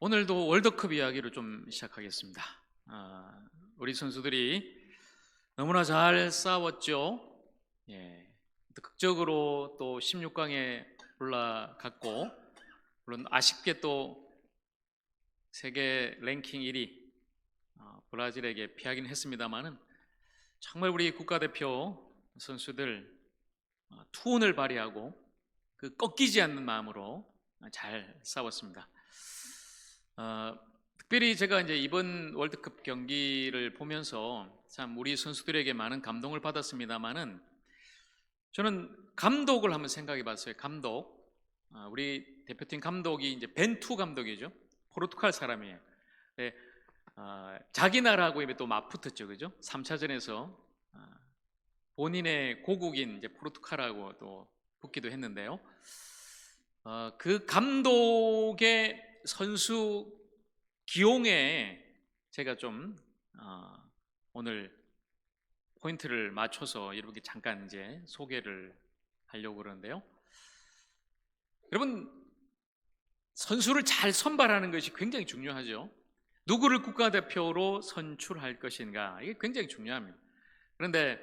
오늘도 월드컵 이야기를 좀 시작하겠습니다. 우리 선수들이 너무나 잘 싸웠죠. 예, 극적으로 또 16강에 올라갔고, 물론 아쉽게 또 세계 랭킹 1위 브라질에게 피하긴 했습니다만은 정말 우리 국가대표 선수들 투혼을 발휘하고 그 꺾이지 않는 마음으로 잘 싸웠습니다. 특별히 제가 이제 이번 월드컵 경기를 보면서 참 우리 선수들에게 많은 감동을 받았습니다만은 저는 감독을 한번 생각해 봤어요. 감독. 우리 대표팀 감독이 이제 벤투 감독이죠. 포르투갈 사람이에요. 네, 자기 나라하고 또 맞붙었죠. 그죠? 3차전에서 본인의 고국인 이제 포르투갈하고 또 붙기도 했는데요. 그 감독의 선수 기용에 제가 좀 오늘 포인트를 맞춰서 이렇게 잠깐 이제 소개를 하려고 그러는데요. 여러분, 선수를 잘 선발하는 것이 굉장히 중요하죠. 누구를 국가대표로 선출할 것인가, 이게 굉장히 중요합니다. 그런데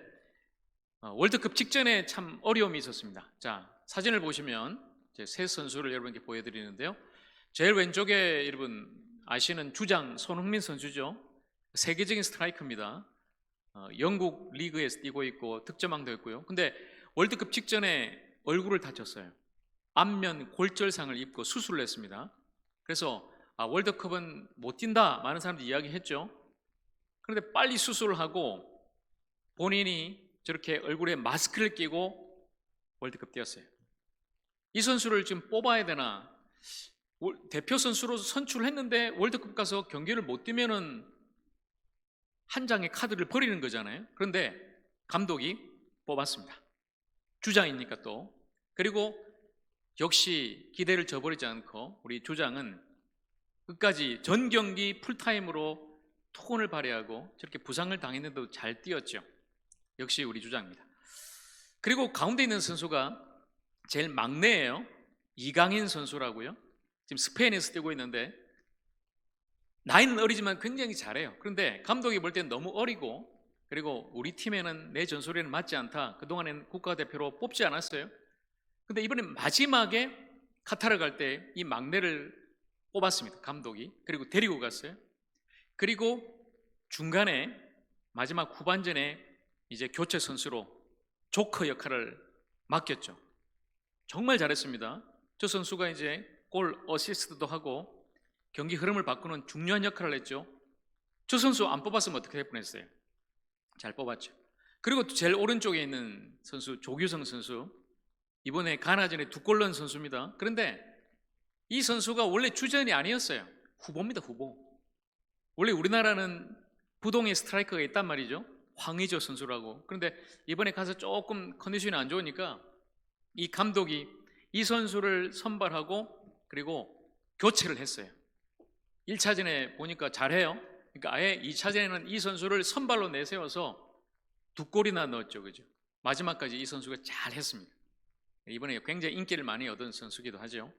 월드컵 직전에 참 어려움이 있었습니다. 자, 사진을 보시면 세 선수를 여러분께 보여드리는데요. 제일 왼쪽에 여러분 아시는 주장 손흥민 선수죠. 세계적인 스트라이커입니다. 영국 리그에서 뛰고 있고 득점왕도 했고요. 근데 월드컵 직전에 얼굴을 다쳤어요. 안면 골절상을 입고 수술을 했습니다. 그래서 월드컵은 못 뛴다 많은 사람들이 이야기했죠. 그런데 빨리 수술을 하고 본인이 저렇게 얼굴에 마스크를 끼고 월드컵 뛰었어요. 이 선수를 지금 뽑아야 되나, 대표 선수로 선출했는데 월드컵 가서 경기를 못 뛰면은 한 장의 카드를 버리는 거잖아요. 그런데 감독이 뽑았습니다. 주장이니까 또. 그리고 역시 기대를 저버리지 않고 우리 주장은 끝까지 전 경기 풀타임으로 투혼을 발휘하고 저렇게 부상을 당했는데도 잘 뛰었죠. 역시 우리 주장입니다. 그리고 가운데 있는 선수가 제일 막내예요. 이강인 선수라고요. 지금 스페인에서 뛰고 있는데 나이는 어리지만 굉장히 잘해요. 그런데 감독이 볼 때는 너무 어리고, 그리고 우리 팀에는 내 전술에는 맞지 않다. 그동안에는 국가대표로 뽑지 않았어요. 근데 이번에 마지막에 카타르 갈 때 이 막내를 뽑았습니다. 감독이. 그리고 데리고 갔어요. 그리고 중간에 마지막 후반전에 이제 교체 선수로 조커 역할을 맡겼죠. 정말 잘했습니다. 저 선수가 이제 골 어시스트도 하고 경기 흐름을 바꾸는 중요한 역할을 했죠. 저 선수 안 뽑았으면 어떻게 될 뻔했어요. 잘 뽑았죠. 그리고 또 제일 오른쪽에 있는 선수 조규성 선수, 이번에 가나전에 2골 넣은 선수입니다. 그런데 이 선수가 원래 주전이 아니었어요. 후보입니다. 후보. 원래 우리나라는 부동의 스트라이커가 있단 말이죠. 황의조 선수라고. 그런데 이번에 가서 조금 컨디션이 안 좋으니까 이 감독이 이 선수를 선발하고 그리고 교체를 했어요. 1차전에 보니까 잘해요. 그러니까 아예 2차전에는 이 선수를 선발로 내세워서 2골이나 넣었죠. 그죠? 마지막까지 이 선수가 잘했습니다. 이번에 굉장히 인기를 많이 얻은 선수기도 하죠.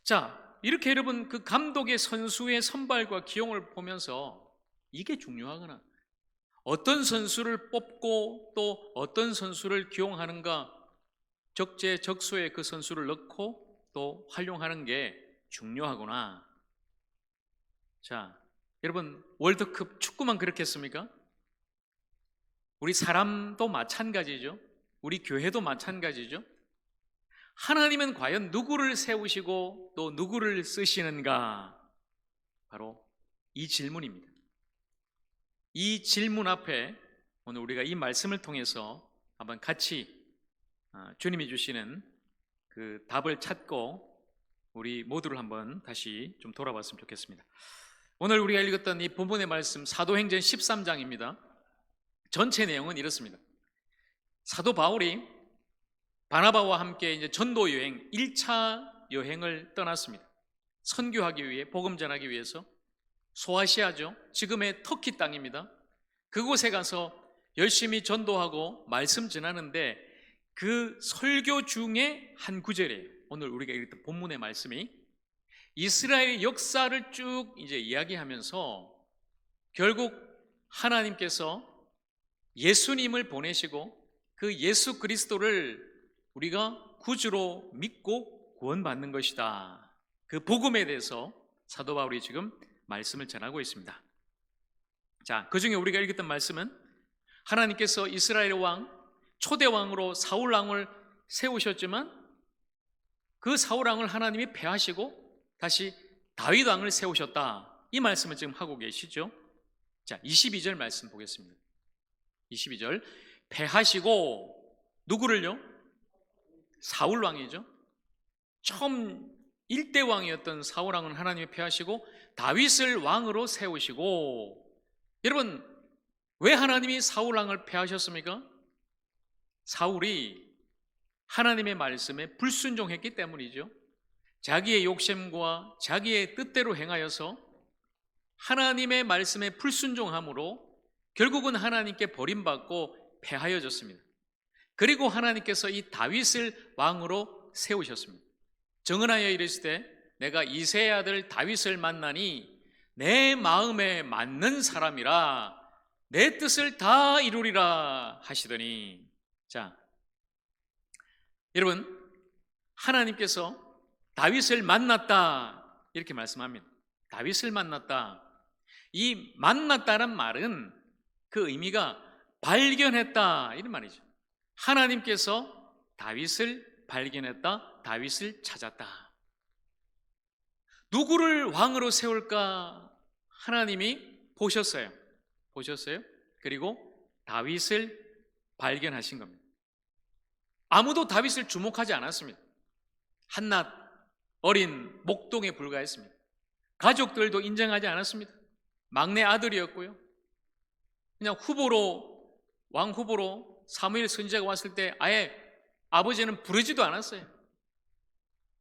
자, 이렇게 여러분 그 감독의 선수의 선발과 기용을 보면서 이게 중요하구나. 어떤 선수를 뽑고 또 어떤 선수를 기용하는가, 적재적소에 그 선수를 넣고 또 활용하는 게 중요하구나. 자, 여러분 월드컵 축구만 그렇겠습니까? 우리 사람도 마찬가지죠. 우리 교회도 마찬가지죠. 하나님은 과연 누구를 세우시고 또 누구를 쓰시는가? 바로 이 질문입니다. 이 질문 앞에 오늘 우리가 이 말씀을 통해서 한번 같이 주님이 주시는 그 답을 찾고 우리 모두를 한번 다시 좀 돌아봤으면 좋겠습니다. 오늘 우리가 읽었던 이 본문의 말씀 사도행전 13장입니다. 전체 내용은 이렇습니다. 사도 바울이 바나바와 함께 이제 전도 여행 1차 여행을 떠났습니다. 선교하기 위해, 복음 전하기 위해서 소아시아죠. 지금의 터키 땅입니다. 그곳에 가서 열심히 전도하고 말씀 전하는데 그 설교 중에 한 구절이에요. 오늘 우리가 읽었던 본문의 말씀이 이스라엘의 역사를 쭉 이제 이야기하면서 결국 하나님께서 예수님을 보내시고 그 예수 그리스도를 우리가 구주로 믿고 구원받는 것이다. 그 복음에 대해서 사도 바울이 지금 말씀을 전하고 있습니다. 자, 그 중에 우리가 읽었던 말씀은 하나님께서 이스라엘 왕, 초대 왕으로 사울 왕을 세우셨지만 그 사울 왕을 하나님이 패하시고 다시 다윗 왕을 세우셨다. 이 말씀을 지금 하고 계시죠. 자, 22절 말씀 보겠습니다. 22절, 패하시고 누구를요? 사울 왕이죠. 처음 1대 왕이었던 사울 왕은 하나님이 패하시고 다윗을 왕으로 세우시고, 여러분 왜 하나님이 사울 왕을 패하셨습니까? 사울이 하나님의 말씀에 불순종했기 때문이죠. 자기의 욕심과 자기의 뜻대로 행하여서 하나님의 말씀에 불순종함으로 결국은 하나님께 버림받고 패하여졌습니다. 그리고 하나님께서 이 다윗을 왕으로 세우셨습니다. 정언하여 이르시되 내가 이새의 아들 다윗을 만나니 내 마음에 맞는 사람이라 내 뜻을 다 이루리라 하시더니, 자, 여러분 하나님께서 다윗을 만났다 이렇게 말씀합니다. 다윗을 만났다. 이 만났다는 말은 그 의미가 발견했다 이런 말이죠. 하나님께서 다윗을 발견했다, 다윗을 찾았다. 누구를 왕으로 세울까 하나님이 보셨어요. 그리고 다윗을 발견하신 겁니다. 아무도 다윗을 주목하지 않았습니다. 한낱 어린 목동에 불과했습니다. 가족들도 인정하지 않았습니다. 막내 아들이었고요. 그냥 왕 후보로 사무엘 선지자가 왔을 때 아예 아버지는 부르지도 않았어요.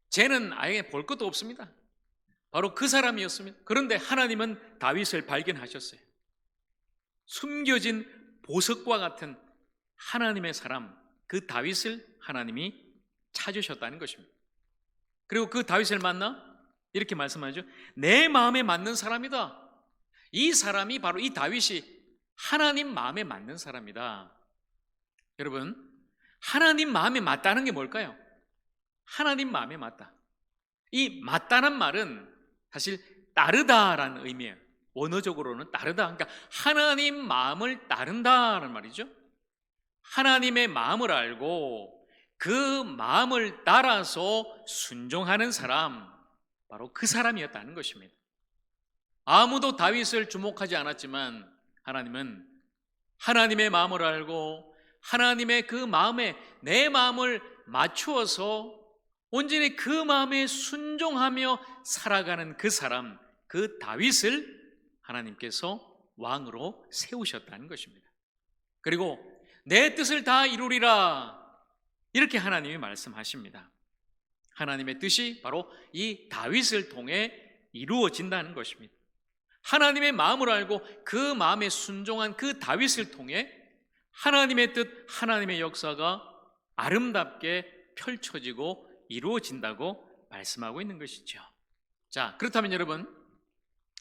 쟤는 아예 볼 것도 없습니다. 바로 그 사람이었습니다. 그런데 하나님은 다윗을 발견하셨어요. 숨겨진 보석과 같은 하나님의 사람, 그 다윗을 하나님이 찾으셨다는 것입니다. 그리고 그 다윗을 만나 이렇게 말씀하죠. 내 마음에 맞는 사람이다. 이 사람이 바로 이 다윗이 하나님 마음에 맞는 사람이다. 여러분, 하나님 마음에 맞다는 게 뭘까요? 하나님 마음에 맞다. 이 맞다는 말은 사실 따르다라는 의미예요. 원어적으로는 따르다. 그러니까 하나님 마음을 따른다는 말이죠. 하나님의 마음을 알고 그 마음을 따라서 순종하는 사람, 바로 그 사람이었다는 것입니다. 아무도 다윗을 주목하지 않았지만 하나님은 하나님의 마음을 알고 하나님의 그 마음에 내 마음을 맞추어서 온전히 그 마음에 순종하며 살아가는 그 사람, 그 다윗을 하나님께서 왕으로 세우셨다는 것입니다. 그리고 내 뜻을 다 이루리라 이렇게 하나님이 말씀하십니다. 하나님의 뜻이 바로 이 다윗을 통해 이루어진다는 것입니다. 하나님의 마음을 알고 그 마음에 순종한 그 다윗을 통해 하나님의 뜻, 하나님의 역사가 아름답게 펼쳐지고 이루어진다고 말씀하고 있는 것이죠. 자, 그렇다면 여러분,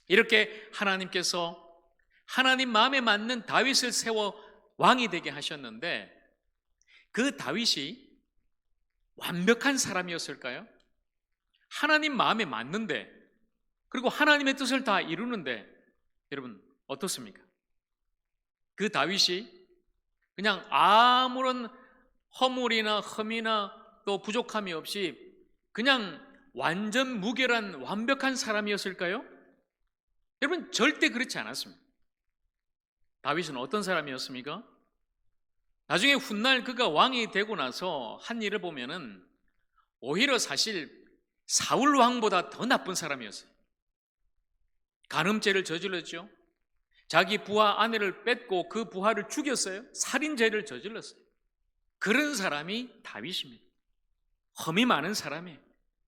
이렇게 하나님께서 하나님 마음에 맞는 다윗을 세워 왕이 되게 하셨는데 그 다윗이 완벽한 사람이었을까요? 하나님 마음에 맞는데, 그리고 하나님의 뜻을 다 이루는데 여러분 어떻습니까? 그 다윗이 그냥 아무런 허물이나 흠이나 또 부족함이 없이 그냥 완전 무결한 완벽한 사람이었을까요? 여러분 절대 그렇지 않았습니다. 다윗은 어떤 사람이었습니까? 나중에 훗날 그가 왕이 되고 나서 한 일을 보면은 오히려 사실 사울 왕보다 더 나쁜 사람이었어요. 간음죄를 저질렀죠. 자기 부하 아내를 뺏고 그 부하를 죽였어요. 살인죄를 저질렀어요. 그런 사람이 다윗입니다. 험이 많은 사람이에요.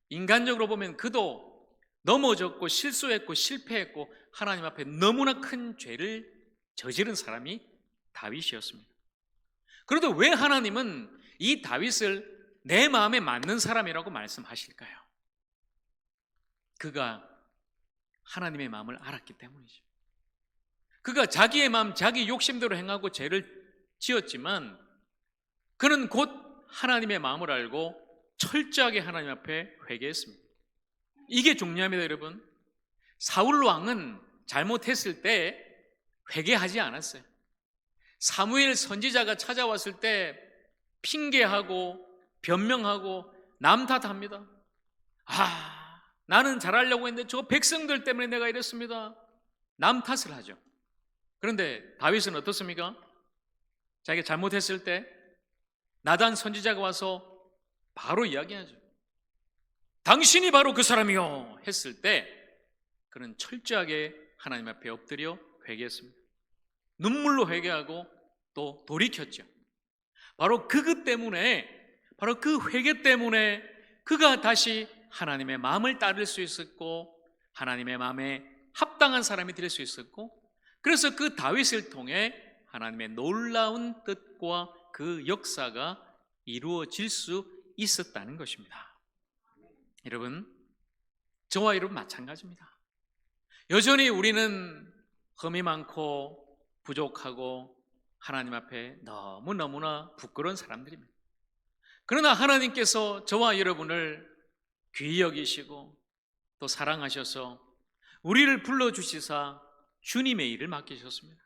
인간적으로 보면 그도 넘어졌고 실수했고 실패했고 하나님 앞에 너무나 큰 죄를 저지른 사람이 다윗이었습니다. 그래도 왜 하나님은 이 다윗을 내 마음에 맞는 사람이라고 말씀하실까요? 그가 하나님의 마음을 알았기 때문이죠. 그가 자기의 마음, 자기 욕심대로 행하고 죄를 지었지만 그는 곧 하나님의 마음을 알고 철저하게 하나님 앞에 회개했습니다. 이게 중요합니다, 여러분. 사울 왕은 잘못했을 때 회개하지 않았어요. 사무엘 선지자가 찾아왔을 때 핑계하고 변명하고 남 탓합니다. 나는 잘하려고 했는데 저 백성들 때문에 내가 이랬습니다. 남 탓을 하죠. 그런데 다윗은 어떻습니까? 자기가 잘못했을 때 나단 선지자가 와서 바로 이야기하죠. 당신이 바로 그 사람이요 했을 때 그는 철저하게 하나님 앞에 엎드려 회개했습니다. 눈물로 회개하고 또 돌이켰죠. 바로 그것 때문에, 바로 그 회개 때문에 그가 다시 하나님의 마음을 따를 수 있었고 하나님의 마음에 합당한 사람이 될 수 있었고, 그래서 그 다윗을 통해 하나님의 놀라운 뜻과 그 역사가 이루어질 수 있었다는 것입니다. 여러분, 저와 여러분 마찬가지입니다. 여전히 우리는 흠이 많고 부족하고 하나님 앞에 너무너무나 부끄러운 사람들입니다. 그러나 하나님께서 저와 여러분을 귀히 여기시고 또 사랑하셔서 우리를 불러주시사 주님의 일을 맡기셨습니다.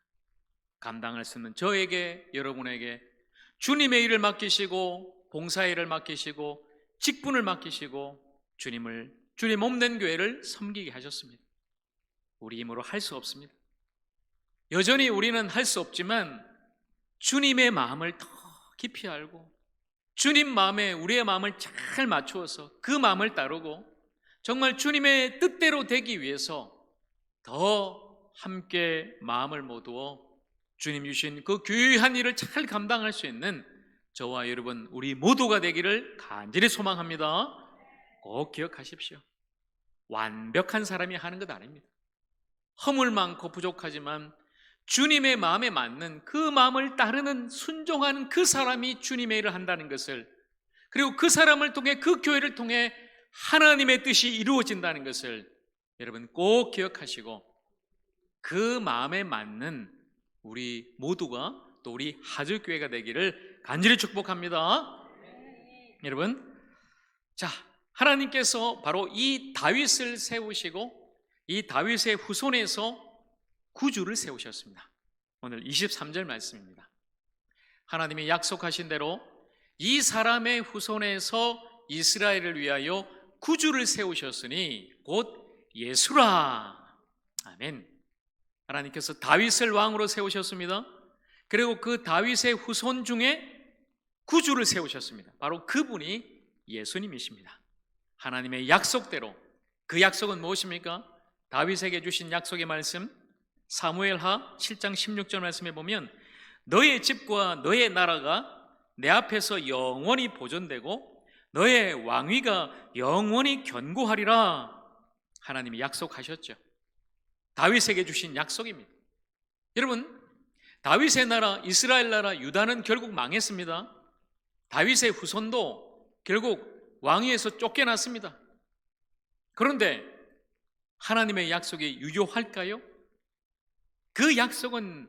감당할 수 있는 저에게, 여러분에게 주님의 일을 맡기시고 봉사의 일을 맡기시고 직분을 맡기시고 주님 몸된 교회를 섬기게 하셨습니다. 우리 힘으로 할 수 없습니다. 여전히 우리는 할 수 없지만 주님의 마음을 더 깊이 알고 주님 마음에 우리의 마음을 잘 맞추어서 그 마음을 따르고 정말 주님의 뜻대로 되기 위해서 더 함께 마음을 모두어 주님 주신 그 귀한 일을 잘 감당할 수 있는 저와 여러분 우리 모두가 되기를 간절히 소망합니다. 꼭 기억하십시오. 완벽한 사람이 하는 것 아닙니다. 허물 많고 부족하지만 주님의 마음에 맞는 그 마음을 따르는 순종하는 그 사람이 주님의 일을 한다는 것을, 그리고 그 사람을 통해 그 교회를 통해 하나님의 뜻이 이루어진다는 것을 여러분 꼭 기억하시고 그 마음에 맞는 우리 모두가 또 우리 하주교회가 되기를 간절히 축복합니다. 여러분, 자, 하나님께서 바로 이 다윗을 세우시고 이 다윗의 후손에서 구주를 세우셨습니다. 오늘 23절 말씀입니다. 하나님이 약속하신 대로 이 사람의 후손에서 이스라엘을 위하여 구주를 세우셨으니 곧 예수라. 아멘. 하나님께서 다윗을 왕으로 세우셨습니다. 그리고 그 다윗의 후손 중에 구주를 세우셨습니다. 바로 그분이 예수님이십니다. 하나님의 약속대로, 그 약속은 무엇입니까? 다윗에게 주신 약속의 말씀, 사무엘하 7장 16절 말씀에 보면 너의 집과 너의 나라가 내 앞에서 영원히 보존되고 너의 왕위가 영원히 견고하리라. 하나님이 약속하셨죠. 다윗에게 주신 약속입니다. 여러분, 다윗의 나라, 이스라엘 나라, 유다는 결국 망했습니다. 다윗의 후손도 결국 왕위에서 쫓겨났습니다. 그런데 하나님의 약속이 유효할까요? 그 약속은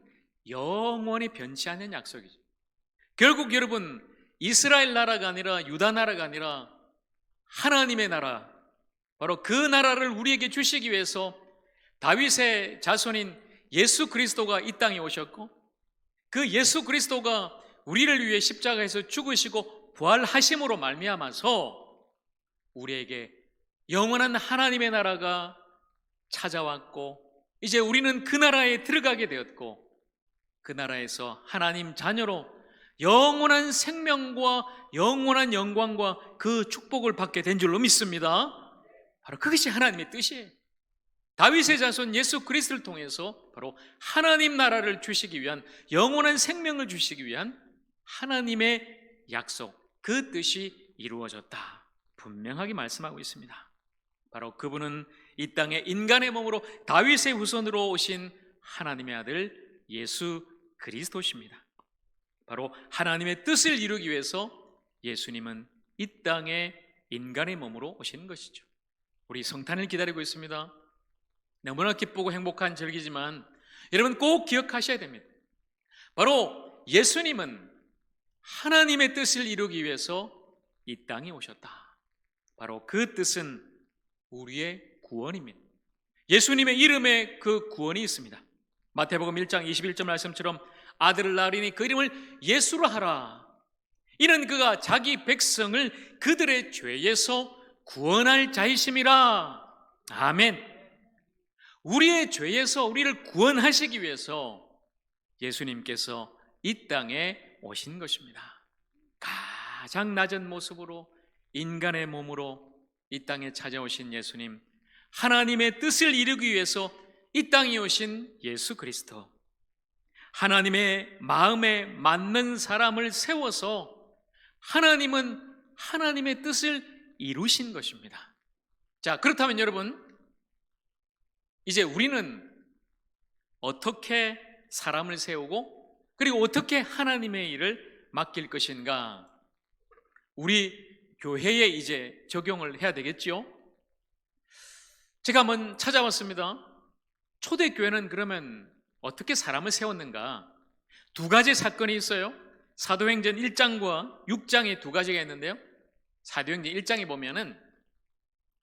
영원히 변치 않는 약속이죠. 결국 여러분, 이스라엘 나라가 아니라 유다 나라가 아니라 하나님의 나라, 바로 그 나라를 우리에게 주시기 위해서 다윗의 자손인 예수 그리스도가 이 땅에 오셨고 그 예수 그리스도가 우리를 위해 십자가에서 죽으시고 부활하심으로 말미암아서 우리에게 영원한 하나님의 나라가 찾아왔고 이제 우리는 그 나라에 들어가게 되었고 그 나라에서 하나님 자녀로 영원한 생명과 영원한 영광과 그 축복을 받게 된 줄로 믿습니다. 바로 그것이 하나님의 뜻이에요. 다윗의 자손 예수 그리스도를 통해서 바로 하나님 나라를 주시기 위한, 영원한 생명을 주시기 위한 하나님의 약속, 그 뜻이 이루어졌다 분명하게 말씀하고 있습니다. 바로 그분은 이 땅에 인간의 몸으로 다윗의 후손으로 오신 하나님의 아들 예수 그리스도십니다. 바로 하나님의 뜻을 이루기 위해서 예수님은 이 땅에 인간의 몸으로 오신 것이죠. 우리 성탄을 기다리고 있습니다. 너무나 기쁘고 행복한 절기지만 여러분 꼭 기억하셔야 됩니다. 바로 예수님은 하나님의 뜻을 이루기 위해서 이 땅에 오셨다. 바로 그 뜻은 우리의 구원입니다. 예수님의 이름에 그 구원이 있습니다. 마태복음 1장 21절 말씀처럼 아들을 낳으리니 그 이름을 예수로 하라. 이는 그가 자기 백성을 그들의 죄에서 구원할 자이심이라. 아멘. 우리의 죄에서 우리를 구원하시기 위해서 예수님께서 이 땅에 오신 것입니다. 가장 낮은 모습으로 인간의 몸으로 이 땅에 찾아오신 예수님, 하나님의 뜻을 이루기 위해서 이 땅에 오신 예수 그리스도, 하나님의 마음에 맞는 사람을 세워서 하나님은 하나님의 뜻을 이루신 것입니다. 자, 그렇다면 여러분, 이제 우리는 어떻게 사람을 세우고 그리고 어떻게 하나님의 일을 맡길 것인가? 우리 교회에 이제 적용을 해야 되겠죠? 제가 한번 찾아봤습니다. 초대교회는 그러면 어떻게 사람을 세웠는가? 두 가지 사건이 있어요. 사도행전 1장과 6장에 두 가지가 있는데요. 사도행전 1장에 보면은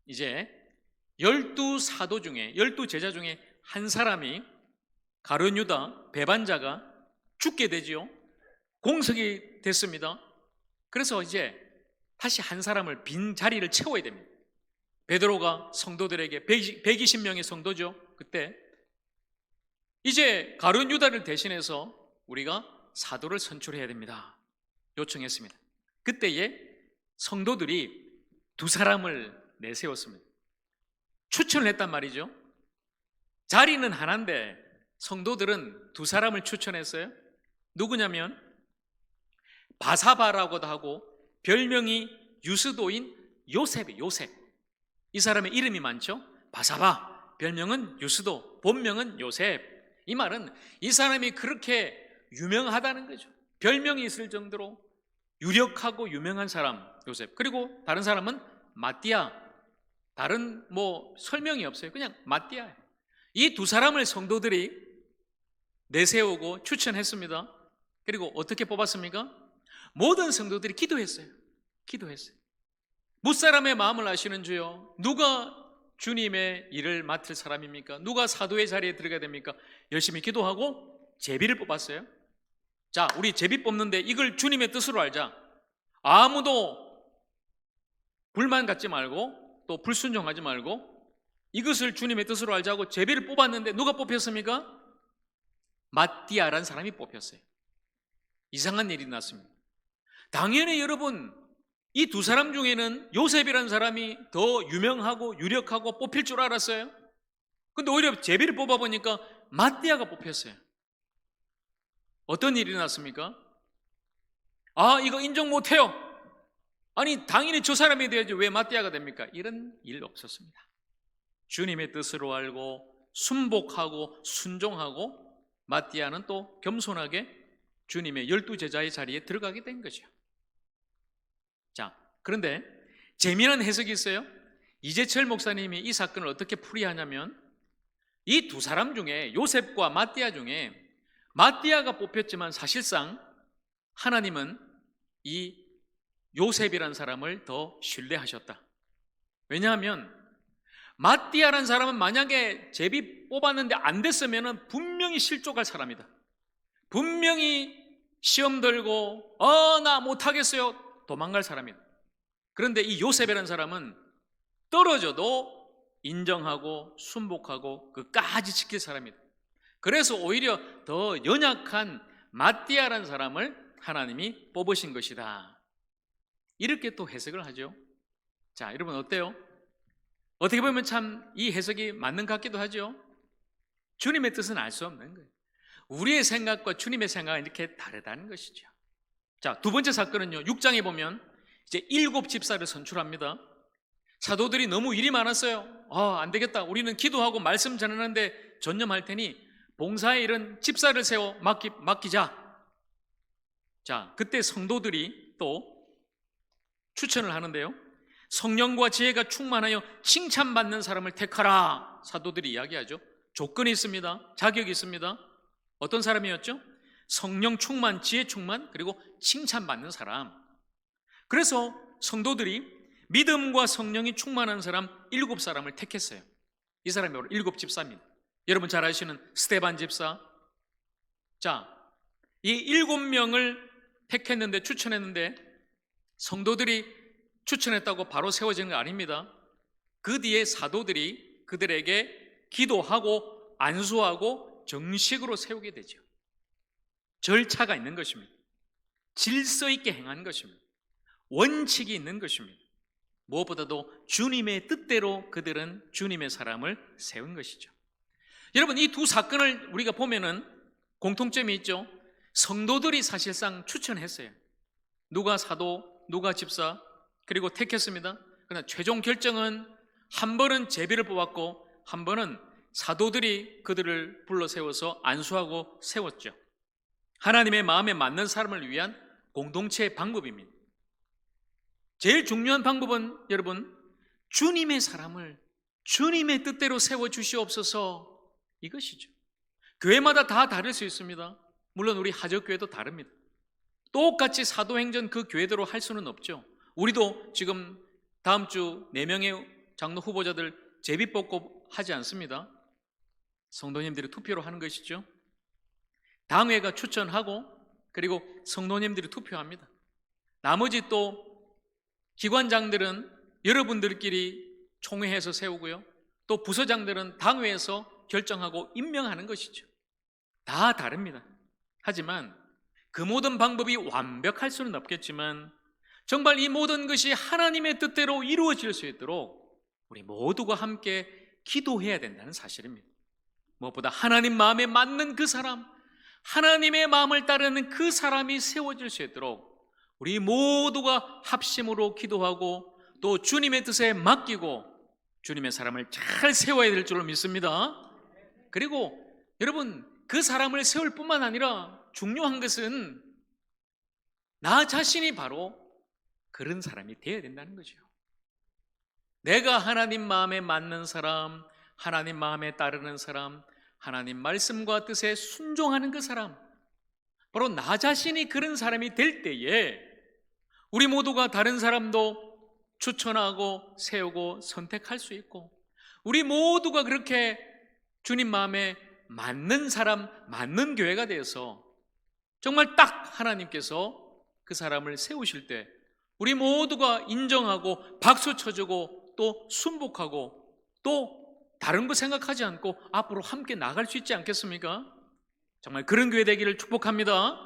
이제 12사도 중에 12제자 중에 한 사람이 가룟 유다 배반자가 죽게 되지요. 공석이 됐습니다. 그래서 이제 다시 한 사람을 빈 자리를 채워야 됩니다. 베드로가 성도들에게 120명의 성도죠. 그때 이제 가룟 유다를 대신해서 우리가 사도를 선출해야 됩니다. 요청했습니다. 그때에 성도들이 두 사람을 내세웠습니다. 추천을 했단 말이죠. 자리는 하나인데 성도들은 두 사람을 추천했어요. 누구냐면 바사바라고도 하고 별명이 유스도인 요셉이 요셉. 이 사람의 이름이 많죠. 바사바, 별명은 유스도, 본명은 요셉. 이 말은 이 사람이 그렇게 유명하다는 거죠. 별명이 있을 정도로 유력하고 유명한 사람 요셉. 그리고 다른 사람은 마띠아. 다른 설명이 없어요. 그냥 마띠아예요. 이 두 사람을 성도들이 내세우고 추천했습니다. 그리고 어떻게 뽑았습니까? 모든 성도들이 기도했어요. 무사람의 마음을 아시는 주여, 누가 주님의 일을 맡을 사람입니까? 누가 사도의 자리에 들어가야 됩니까? 열심히 기도하고 제비를 뽑았어요. 자, 우리 제비 뽑는데 이걸 주님의 뜻으로 알자. 아무도 불만 갖지 말고 또 불순종하지 말고 이것을 주님의 뜻으로 알자고 제비를 뽑았는데 누가 뽑혔습니까? 마띠아라는 사람이 뽑혔어요. 이상한 일이 났습니다. 당연히 여러분, 이 두 사람 중에는 요셉이라는 사람이 더 유명하고 유력하고 뽑힐 줄 알았어요. 근데 오히려 제비를 뽑아보니까 마띠아가 뽑혔어요. 어떤 일이 났습니까? 아, 이거 인정 못해요. 아니, 당연히 저 사람이 돼야지 왜 마띠아가 됩니까? 이런 일 없었습니다. 주님의 뜻으로 알고 순복하고 순종하고 마띠아는 또 겸손하게 주님의 12제자의 자리에 들어가게 된 거죠. 자, 그런데 재미난 해석이 있어요. 이재철 목사님이 이 사건을 어떻게 풀이하냐면 이 두 사람 중에 요셉과 마띠아 중에 마띠아가 뽑혔지만 사실상 하나님은 이 요셉이라는 사람을 더 신뢰하셨다. 왜냐하면 마띠아라는 사람은 만약에 제비 뽑았는데 안 됐으면 분명히 실족할 사람이다. 분명히 시험 들고 나 못하겠어요 도망갈 사람이다. 그런데 이 요셉이라는 사람은 떨어져도 인정하고 순복하고 끝까지 지킬 사람이다. 그래서 오히려 더 연약한 마띠아라는 사람을 하나님이 뽑으신 것이다. 이렇게 또 해석을 하죠. 자, 여러분 어때요? 어떻게 보면 참 이 해석이 맞는 것 같기도 하죠. 주님의 뜻은 알 수 없는 거예요. 우리의 생각과 주님의 생각은 이렇게 다르다는 것이죠. 자, 두 번째 사건은요, 6장에 보면 이제 7 집사를 선출합니다. 사도들이 너무 일이 많았어요. 안 되겠다. 우리는 기도하고 말씀 전하는데 전념할 테니 봉사의 일은 집사를 세워 맡기자. 자, 그때 성도들이 또 추천을 하는데요. 성령과 지혜가 충만하여 칭찬받는 사람을 택하라. 사도들이 이야기하죠. 조건이 있습니다. 자격이 있습니다. 어떤 사람이었죠? 성령 충만, 지혜 충만, 그리고 칭찬받는 사람. 그래서 성도들이 믿음과 성령이 충만한 사람 7사람을 택했어요. 이 사람이 바로 7집사입니다. 여러분 잘 아시는 스데반 집사. 자, 이 7명을 택했는데, 추천했는데 성도들이 추천했다고 바로 세워지는 거 아닙니다. 그 뒤에 사도들이 그들에게 기도하고 안수하고 정식으로 세우게 되죠. 절차가 있는 것입니다. 질서 있게 행한 것입니다. 원칙이 있는 것입니다. 무엇보다도 주님의 뜻대로 그들은 주님의 사람을 세운 것이죠. 여러분, 이 두 사건을 우리가 보면은 공통점이 있죠. 성도들이 사실상 추천했어요. 누가 사도, 누가 집사, 그리고 택했습니다. 그러나 최종 결정은 한 번은 제비를 뽑았고 한 번은 사도들이 그들을 불러 세워서 안수하고 세웠죠. 하나님의 마음에 맞는 사람을 위한 공동체의 방법입니다. 제일 중요한 방법은 여러분, 주님의 사람을 주님의 뜻대로 세워주시옵소서, 이것이죠. 교회마다 다 다를 수 있습니다. 물론 우리 하적교회도 다릅니다. 똑같이 사도행전 그 교회대로 할 수는 없죠. 우리도 지금 다음 주 4명의 장로 후보자들 제비 뽑고 하지 않습니다. 성도님들이 투표로 하는 것이죠. 당회가 추천하고 그리고 성도님들이 투표합니다. 나머지 또 기관장들은 여러분들끼리 총회해서 세우고요, 또 부서장들은 당회에서 결정하고 임명하는 것이죠. 다 다릅니다. 하지만 그 모든 방법이 완벽할 수는 없겠지만 정말 이 모든 것이 하나님의 뜻대로 이루어질 수 있도록 우리 모두가 함께 기도해야 된다는 사실입니다. 무엇보다 하나님 마음에 맞는 그 사람, 하나님의 마음을 따르는 그 사람이 세워질 수 있도록 우리 모두가 합심으로 기도하고 또 주님의 뜻에 맡기고 주님의 사람을 잘 세워야 될 줄로 믿습니다. 그리고 여러분, 그 사람을 세울 뿐만 아니라 중요한 것은 나 자신이 바로 그런 사람이 되어야 된다는 거죠. 내가 하나님 마음에 맞는 사람, 하나님 마음에 따르는 사람, 하나님 말씀과 뜻에 순종하는 그 사람, 바로 나 자신이 그런 사람이 될 때에 우리 모두가 다른 사람도 추천하고 세우고 선택할 수 있고, 우리 모두가 그렇게 주님 마음에 맞는 사람, 맞는 교회가 되어서 정말 딱 하나님께서 그 사람을 세우실 때 우리 모두가 인정하고 박수 쳐주고 또 순복하고 또 다른 거 생각하지 않고 앞으로 함께 나갈 수 있지 않겠습니까? 정말 그런 교회 되기를 축복합니다.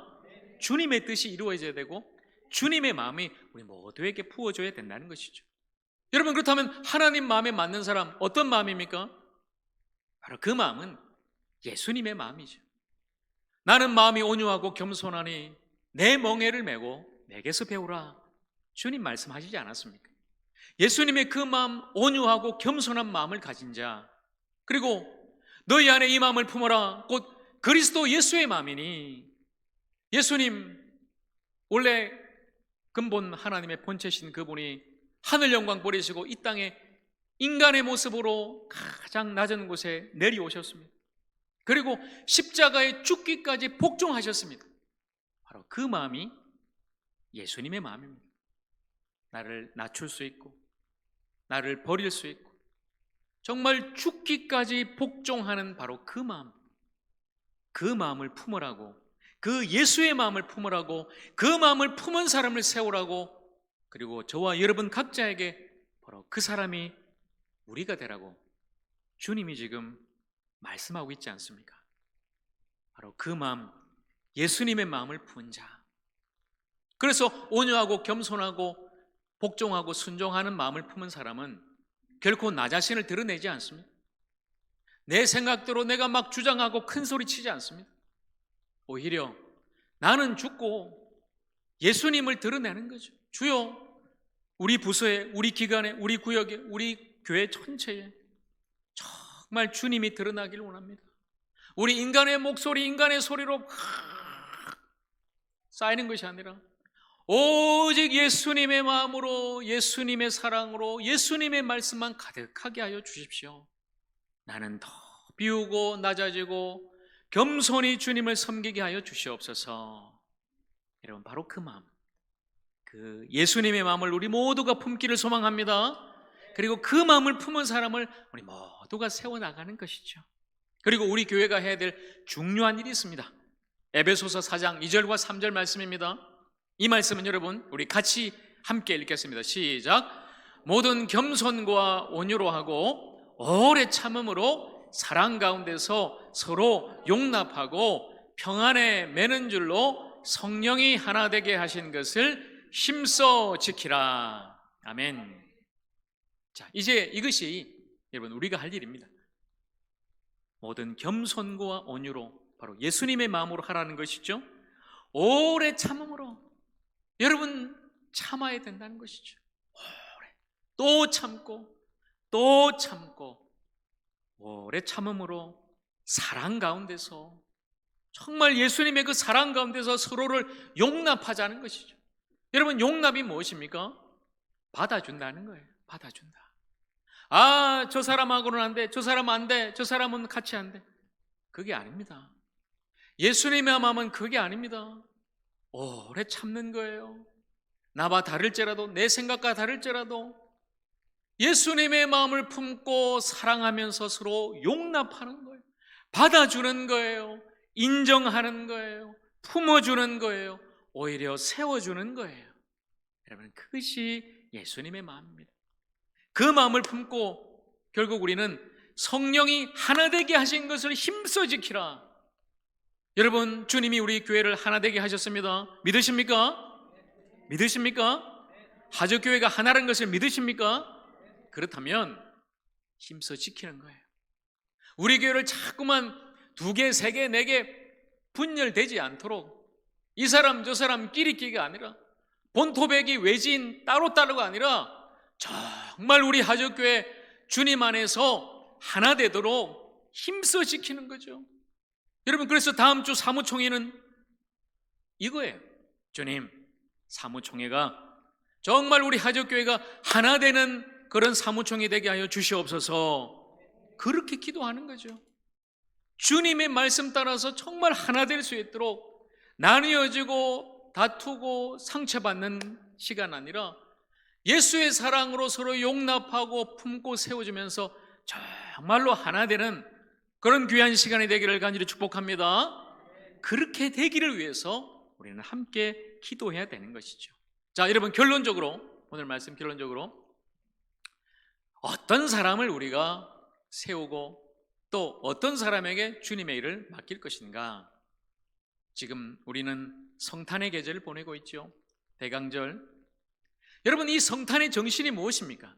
주님의 뜻이 이루어져야 되고 주님의 마음이 우리 모두에게 부어져야 된다는 것이죠. 여러분, 그렇다면 하나님 마음에 맞는 사람, 어떤 마음입니까? 바로 그 마음은 예수님의 마음이죠. 나는 마음이 온유하고 겸손하니 내 멍에를 메고 내게서 배우라, 주님 말씀하시지 않았습니까? 예수님의 그 마음, 온유하고 겸손한 마음을 가진 자, 그리고 너희 안에 이 마음을 품어라, 곧 그리스도 예수의 마음이니, 예수님 원래 근본 하나님의 본체신 그분이 하늘 영광 버리시고 이 땅에 인간의 모습으로 가장 낮은 곳에 내려오셨습니다. 그리고 십자가에 죽기까지 복종하셨습니다. 바로 그 마음이 예수님의 마음입니다. 나를 낮출 수 있고 나를 버릴 수 있고 정말 죽기까지 복종하는 바로 그 마음, 그 마음을 품으라고, 그 예수의 마음을 품으라고, 그 마음을 품은 사람을 세우라고, 그리고 저와 여러분 각자에게 바로 그 사람이 우리가 되라고 주님이 지금 말씀하고 있지 않습니까? 바로 그 마음, 예수님의 마음을 품은 자. 그래서 온유하고 겸손하고 복종하고 순종하는 마음을 품은 사람은 결코 나 자신을 드러내지 않습니다. 내 생각대로 내가 막 주장하고 큰 소리 치지 않습니다. 오히려 나는 죽고 예수님을 드러내는 거죠. 주여, 우리 부서에, 우리 기관에, 우리 구역에, 우리 교회 전체에 정말 주님이 드러나길 원합니다. 우리 인간의 목소리, 인간의 소리로 쌓이는 것이 아니라 오직 예수님의 마음으로, 예수님의 사랑으로, 예수님의 말씀만 가득하게 하여 주십시오. 나는 더 비우고 낮아지고 겸손히 주님을 섬기게 하여 주시옵소서. 여러분, 바로 그 마음, 그 예수님의 마음을 우리 모두가 품기를 소망합니다. 그리고 그 마음을 품은 사람을 우리 모두가 세워나가는 것이죠. 그리고 우리 교회가 해야 될 중요한 일이 있습니다. 에베소서 4장 2절과 3절 말씀입니다. 이 말씀은 여러분 우리 같이 함께 읽겠습니다. 시작. 모든 겸손과 온유로 하고 오래 참음으로 사랑 가운데서 서로 용납하고 평안에 매는 줄로 성령이 하나 되게 하신 것을 힘써 지키라. 아멘. 자, 이제 이것이 여러분 우리가 할 일입니다. 모든 겸손과 온유로, 바로 예수님의 마음으로 하라는 것이죠. 오래 참음으로, 여러분 참아야 된다는 것이죠. 오래 또 참고 또 참고 오래 참음으로 사랑 가운데서, 정말 예수님의 그 사랑 가운데서 서로를 용납하자는 것이죠. 여러분, 용납이 무엇입니까? 받아준다는 거예요. 받아준다. 아, 저 사람하고는 안 돼, 저 사람은 안 돼, 저 사람은 같이 안 돼. 그게 아닙니다. 예수님의 마음은 그게 아닙니다. 오래 참는 거예요. 나와 다를지라도, 내 생각과 다를지라도 예수님의 마음을 품고 사랑하면서 서로 용납하는 거예요. 받아주는 거예요. 인정하는 거예요. 품어주는 거예요. 오히려 세워주는 거예요. 여러분, 그것이 예수님의 마음입니다. 그 마음을 품고 결국 우리는 성령이 하나 되게 하신 것을 힘써 지키라. 여러분, 주님이 우리 교회를 하나 되게 하셨습니다. 믿으십니까? 믿으십니까? 하적교회가 하나라는 것을 믿으십니까? 그렇다면 힘써 지키는 거예요. 우리 교회를 자꾸만 2개, 3개, 4개 분열되지 않도록, 이 사람 저 사람 끼리끼리가 아니라, 본토백이 외지인 따로따로가 아니라 정말 우리 하적교회 주님 안에서 하나 되도록 힘써 지키는 거죠. 여러분, 그래서 다음 주 사무총회는 이거예요. 주님, 사무총회가 정말 우리 하적교회가 하나 되는 그런 사무총회 되게 하여 주시옵소서. 그렇게 기도하는 거죠. 주님의 말씀 따라서 정말 하나 될 수 있도록, 나뉘어지고 다투고 상처받는 시간 아니라 예수의 사랑으로 서로 용납하고 품고 세워주면서 정말로 하나 되는 그런 귀한 시간이 되기를 간절히 축복합니다. 그렇게 되기를 위해서 우리는 함께 기도해야 되는 것이죠. 자, 여러분, 결론적으로, 오늘 말씀 결론적으로 어떤 사람을 우리가 세우고 또 어떤 사람에게 주님의 일을 맡길 것인가? 지금 우리는 성탄의 계절을 보내고 있죠. 대강절. 여러분, 이 성탄의 정신이 무엇입니까?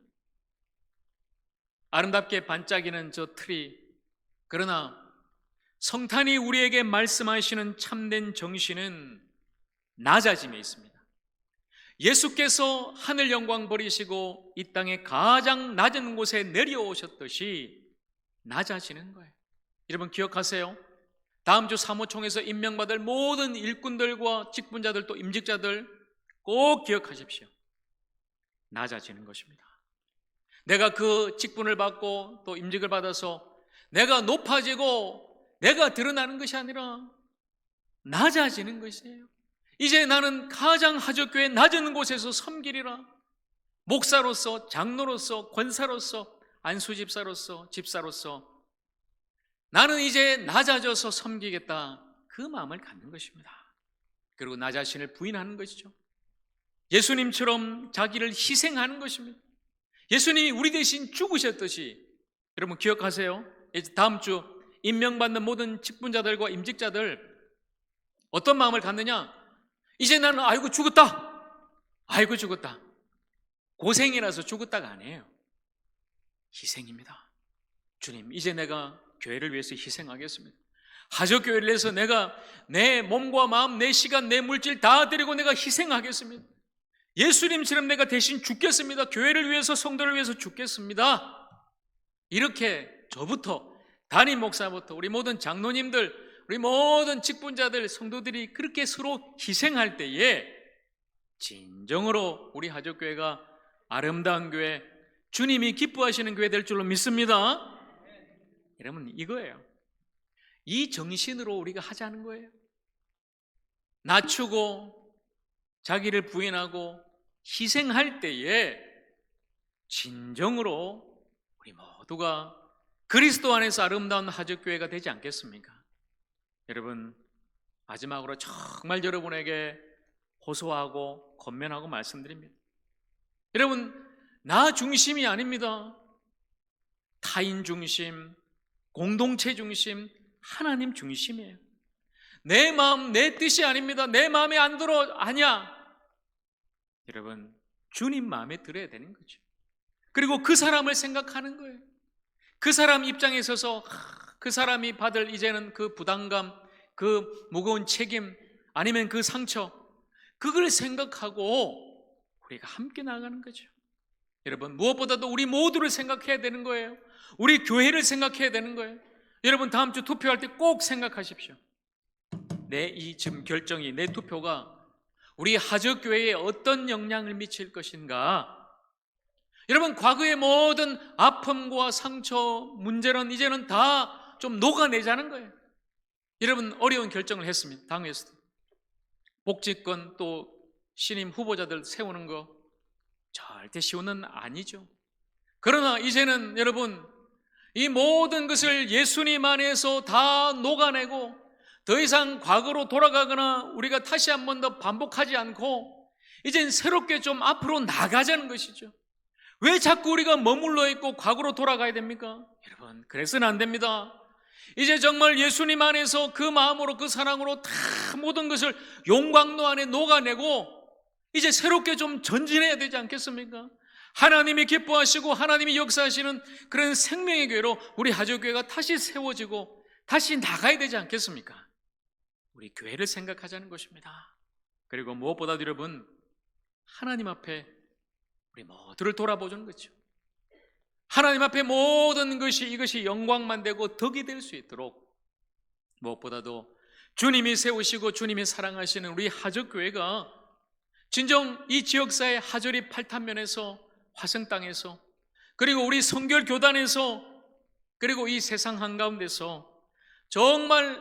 아름답게 반짝이는 저 트리. 그러나 성탄이 우리에게 말씀하시는 참된 정신은 낮아짐에 있습니다. 예수께서 하늘 영광 버리시고 이 땅의 가장 낮은 곳에 내려오셨듯이 낮아지는 거예요. 여러분, 기억하세요. 다음 주 사무총에서 임명받을 모든 일꾼들과 직분자들 또 임직자들 꼭 기억하십시오. 낮아지는 것입니다. 내가 그 직분을 받고 또 임직을 받아서 내가 높아지고 내가 드러나는 것이 아니라 낮아지는 것이에요. 이제 나는 가장 하적교회 낮은 곳에서 섬기리라. 목사로서, 장로로서, 권사로서, 안수집사로서, 집사로서 나는 이제 낮아져서 섬기겠다. 그 마음을 갖는 것입니다. 그리고 나 자신을 부인하는 것이죠. 예수님처럼 자기를 희생하는 것입니다. 예수님이 우리 대신 죽으셨듯이, 여러분 기억하세요. 이제 다음 주 임명받는 모든 직분자들과 임직자들 어떤 마음을 갖느냐? 이제 나는 아이고 죽었다, 아이고 죽었다, 고생이라서 죽었다가 아니에요. 희생입니다. 주님, 이제 내가 교회를 위해서 희생하겠습니다. 하적교회를 위해서 내가 내 몸과 마음, 내 시간, 내 물질 다 드리고 내가 희생하겠습니다. 예수님처럼 내가 대신 죽겠습니다. 교회를 위해서, 성도를 위해서 죽겠습니다. 이렇게 저부터, 담임 목사부터, 우리 모든 장로님들, 우리 모든 직분자들, 성도들이 그렇게 서로 희생할 때에 진정으로 우리 하적교회가 아름다운 교회, 주님이 기뻐하시는 교회 될 줄로 믿습니다. 여러분, 이거예요. 이 정신으로 우리가 하자는 거예요. 낮추고 자기를 부인하고 희생할 때에 진정으로 우리 모두가 그리스도 안에서 아름다운 하적교회가 되지 않겠습니까? 여러분, 마지막으로 정말 여러분에게 호소하고 권면하고 말씀드립니다. 여러분, 나 중심이 아닙니다. 타인 중심, 공동체 중심, 하나님 중심이에요. 내 마음, 내 뜻이 아닙니다. 내 마음에 안 들어, 아니야. 여러분, 주님 마음에 들어야 되는 거죠. 그리고 그 사람을 생각하는 거예요. 그 사람 입장에 서서 그 사람이 받을 이제는 그 부담감, 그 무거운 책임, 아니면 그 상처, 그걸 생각하고 우리가 함께 나가는 거죠. 여러분, 무엇보다도 우리 모두를 생각해야 되는 거예요. 우리 교회를 생각해야 되는 거예요. 여러분, 다음 주 투표할 때 꼭 생각하십시오. 내 이 지금 결정이, 내 투표가 우리 하적교회에 어떤 영향을 미칠 것인가. 여러분, 과거의 모든 아픔과 상처, 문제는 이제는 다 좀 녹아내자는 거예요. 여러분, 어려운 결정을 했습니다. 당에서도 복지권 또 신임 후보자들 세우는 거 절대 쉬운 건 아니죠. 그러나 이제는 여러분, 이 모든 것을 예수님 안에서 다 녹아내고 더 이상 과거로 돌아가거나 우리가 다시 한 번 더 반복하지 않고 이젠 새롭게 좀 앞으로 나가자는 것이죠. 왜 자꾸 우리가 머물러 있고 과거로 돌아가야 됩니까? 여러분, 그래서는 안 됩니다. 이제 정말 예수님 안에서 그 마음으로, 그 사랑으로 다 모든 것을 용광로 안에 녹아내고 이제 새롭게 좀 전진해야 되지 않겠습니까? 하나님이 기뻐하시고 하나님이 역사하시는 그런 생명의 교회로 우리 하적교회가 다시 세워지고 다시 나가야 되지 않겠습니까? 우리 교회를 생각하자는 것입니다. 그리고 무엇보다도 여러분, 하나님 앞에 우리 모두를 돌아보자는 거죠. 하나님 앞에 모든 것이, 이것이 영광만 되고 덕이 될 수 있도록 무엇보다도 주님이 세우시고 주님이 사랑하시는 우리 하적교회가 진정 이 지역사회 하절이 팔탄면에서, 화성 땅에서, 그리고 우리 성결교단에서, 그리고 이 세상 한가운데서 정말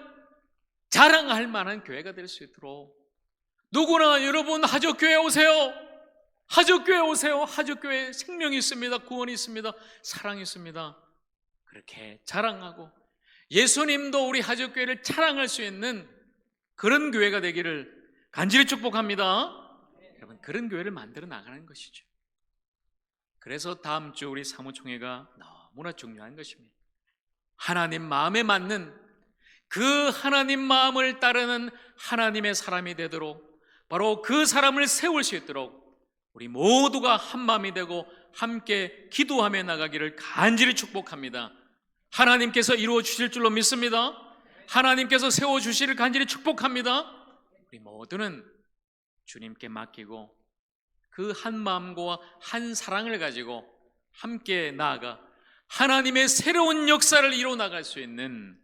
자랑할 만한 교회가 될 수 있도록 누구나 여러분 하적교회 오세요. 하적교회 오세요. 하적교회에 생명이 있습니다. 구원이 있습니다. 사랑이 있습니다. 그렇게 자랑하고 예수님도 우리 하적교회를 자랑할 수 있는 그런 교회가 되기를 간절히 축복합니다. 여러분, 그런 교회를 만들어 나가는 것이죠. 그래서 다음 주 우리 사무총회가 너무나 중요한 것입니다. 하나님 마음에 맞는 그 하나님 마음을 따르는 하나님의 사람이 되도록, 바로 그 사람을 세울 수 있도록 우리 모두가 한 마음이 되고 함께 기도하며 나가기를 간절히 축복합니다. 하나님께서 이루어 주실 줄로 믿습니다. 하나님께서 세워 주시를 간절히 축복합니다. 우리 모두는 주님께 맡기고 그 한 마음과 한 사랑을 가지고 함께 나아가 하나님의 새로운 역사를 이루어 나갈 수 있는,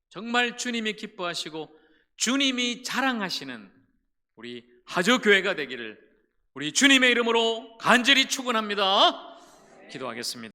정말 주님이 기뻐하시고 주님이 자랑하시는 우리 하적교회가 되기를 우리 주님의 이름으로 간절히 축원합니다. 기도하겠습니다.